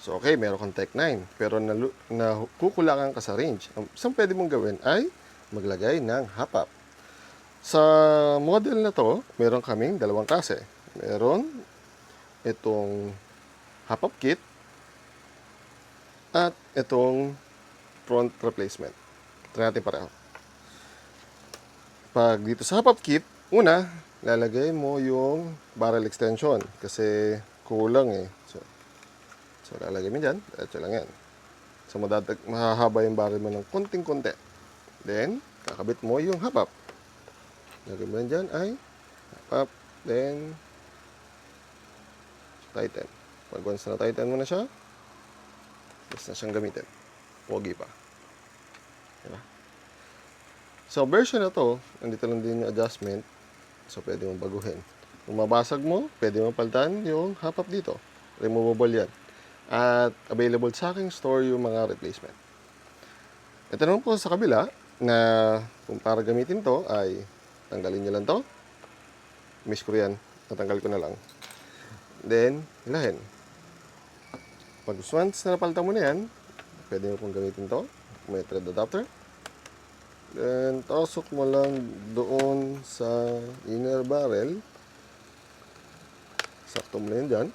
So, okay, meron kang Tech 9, pero nakukulangan ka sa range. Ang isang pwede mong gawin ay maglagay ng hop-up. Sa model na to, meron kaming dalawang klase. Meron itong hop-up kit at itong front replacement. Try natin pareho. Pag dito sa hop-up kit, una, lalagay mo yung barrel extension kasi kulang eh. So lalagay mo dyan, diretso lang yan. So mahahaba yung barrel mo ng konting-konti. Then, kakabit mo yung hop-up. Lagay mo yan dyan ay hop-up, then tighten. Pag once na tighten mo na siya, basta na siyang gamitin. Pogi pa. Diba? So, version na to, nandito lang din yung adjustment. So, pwede mong baguhin. Kung mabasag mo, pwede mong palitan yung hop-up dito. Removable yan. At available sa aking store yung mga replacement. Ito naman po sa kabila na kung para gamitin to ay tanggalin nyo lang to. Miss ko yan. Natanggal ko na lang. Then, hilahin. Pag once na napalitan mo na yan, pwede mo pong gamitin to. May thread adapter. Then, tosok mo lang doon sa inner barrel. Sakto mo na yun dyan.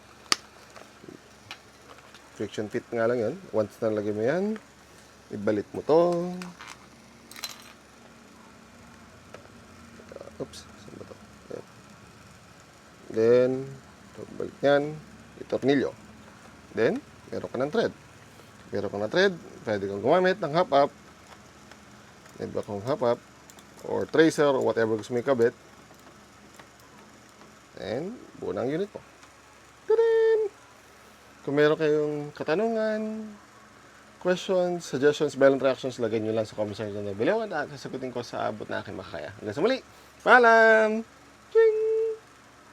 Friction fit nga lang yan. Once na lagay mo yan, ibalik mo to. Oops, saan ba to? Ayan. Then, balik yan, itornilyo. Then, meron ka ng thread. Meron ka ng thread, pwede kang gumamit ng hop-up. Iba kong hop-up, or tracer, or whatever gusto mo ikabit. And, buo na ang unit mo. Tadaan! Kung meron kayong katanungan, questions, suggestions, violent reactions, lagay nyo lang sa comment section below at sasagutin ko sa abot na aking makakaya. Hanggang sa muli, paalam! Ching!